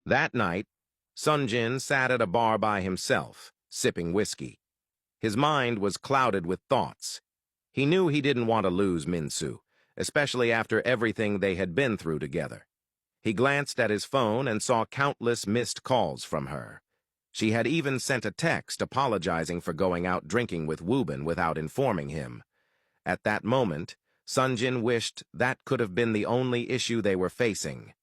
That night, Sonjin sat at a bar by himself, sipping whiskey. His mind was clouded with thoughts. He knew he didn't want to lose Minsu, especially after everything they had been through together. He glanced at his phone and saw countless missed calls from her. She had even sent a text apologizing for going out drinking with Woobin without informing him. At that moment, Sonjin wished that could have been the only issue they were facing.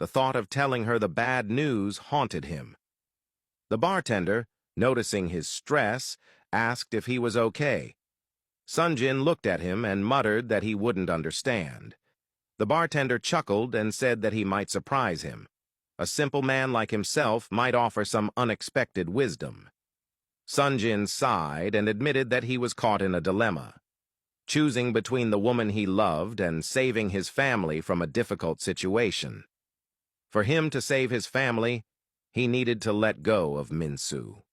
The thought of telling her the bad news haunted him. The bartender, noticing his stress, asked if he was okay. Sonjin looked at him and muttered that he wouldn't understand. The bartender chuckled and said that he might surprise him. A simple man like himself might offer some unexpected wisdom. Sonjin sighed and admitted that he was caught in a dilemma, choosing between the woman he loved and saving his family from a difficult situation. For him to save his family, he needed to let go of Minsu.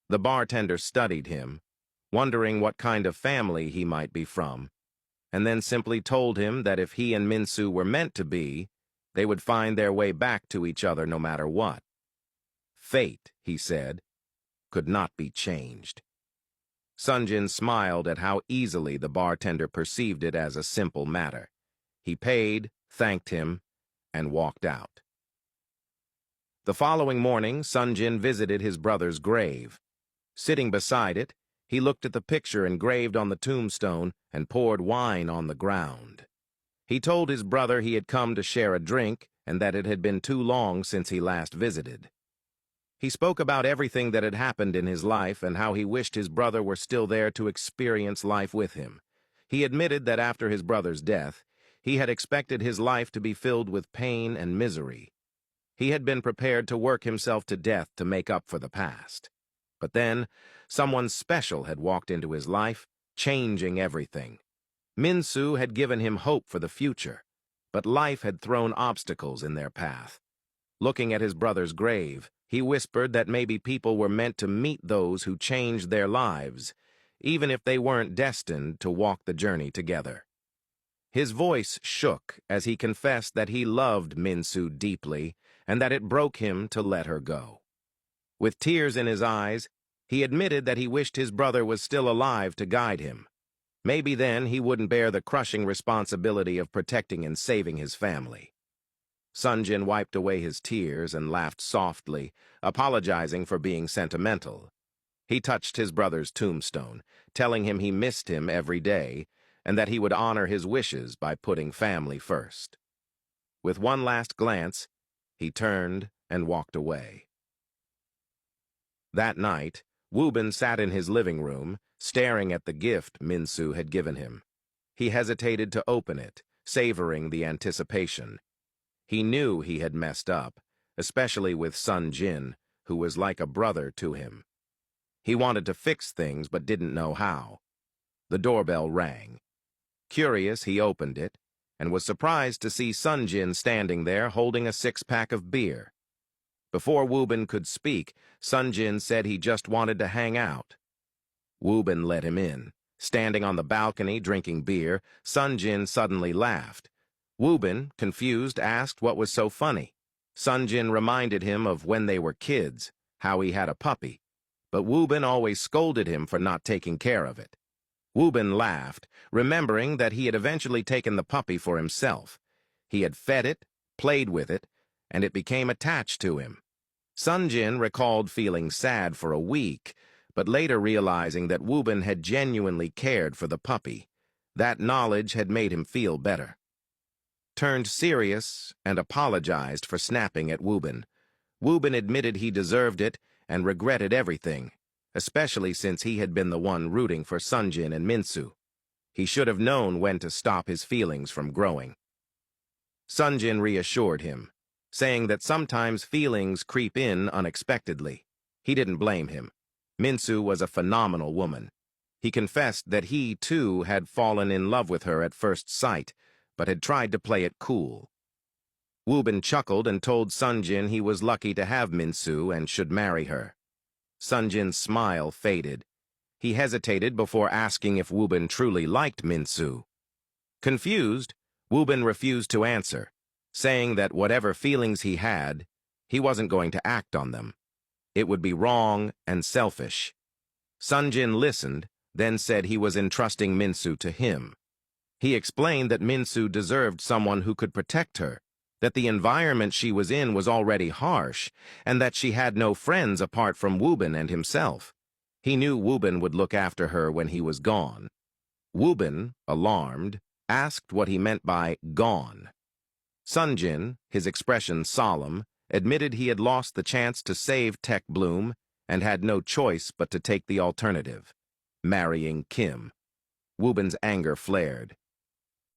The bartender studied him, wondering what kind of family he might be from, and then simply told him that if he and Minsu were meant to be, they would find their way back to each other no matter what. Fate, he said, could not be changed. Sonjin smiled at how easily the bartender perceived it as a simple matter. He paid, thanked him, and walked out. The following morning, Sonjin visited his brother's grave. Sitting beside it, he looked at the picture engraved on the tombstone and poured wine on the ground. He told his brother he had come to share a drink and that it had been too long since he last visited. He spoke about everything that had happened in his life and how he wished his brother were still there to experience life with him. He admitted that after his brother's death, he had expected his life to be filled with pain and misery. He had been prepared to work himself to death to make up for the past. But then, someone special had walked into his life, changing everything. Minsu had given him hope for the future, but life had thrown obstacles in their path. Looking at his brother's grave, he whispered that maybe people were meant to meet those who changed their lives, even if they weren't destined to walk the journey together. His voice shook as he confessed that he loved Minsu deeply and that it broke him to let her go. With tears in his eyes, he admitted that he wished his brother was still alive to guide him. Maybe then he wouldn't bear the crushing responsibility of protecting and saving his family. Sonjin wiped away his tears and laughed softly, apologizing for being sentimental. He touched his brother's tombstone, telling him he missed him every day and that he would honor his wishes by putting family first. With one last glance, he turned and walked away. That night, Woobin sat in his living room, staring at the gift Minsu had given him. He hesitated to open it, savoring the anticipation. He knew he had messed up, especially with Sonjin, who was like a brother to him. He wanted to fix things but didn't know how. The doorbell rang. Curious, he opened it, and was surprised to see Sonjin standing there holding a six-pack of beer. Before Woobin could speak, Sonjin said he just wanted to hang out. Woobin let him in. Standing on the balcony drinking beer, Sonjin suddenly laughed. Woobin, confused, asked what was so funny. Sonjin reminded him of when they were kids, how he had a puppy, but Woobin always scolded him for not taking care of it. Woobin laughed, remembering that he had eventually taken the puppy for himself. He had fed it, played with it, and it became attached to him. Sonjin recalled feeling sad for a week, but later realizing that Woobin had genuinely cared for the puppy. That knowledge had made him feel better. Turned serious and apologized for snapping at Woobin. Woobin admitted he deserved it and regretted everything, especially since he had been the one rooting for Sonjin and Minsu. He should have known when to stop his feelings from growing. Sonjin reassured him, saying that sometimes feelings creep in unexpectedly. He didn't blame him. Minsu was a phenomenal woman. He confessed that he, too, had fallen in love with her at first sight, but had tried to play it cool. Woobin chuckled and told Sonjin he was lucky to have Minsu and should marry her. Sonjin's smile faded. He hesitated before asking if Woobin truly liked Minsu. Confused, Woobin refused to answer, saying that whatever feelings he had He wasn't going to act on them. It would be wrong and selfish. Sonjin listened, then said he was entrusting Minsu to him. He explained that Minsu deserved someone who could protect her, that the environment she was in was already harsh, and that she had no friends apart from Wubin and himself. He knew Wubin would look after her when he was gone. Wubin, alarmed, asked what he meant by gone. Sonjin, his expression solemn, admitted he had lost the chance to save Tech Bloom and had no choice but to take the alternative, marrying Kim. Wubin's anger flared.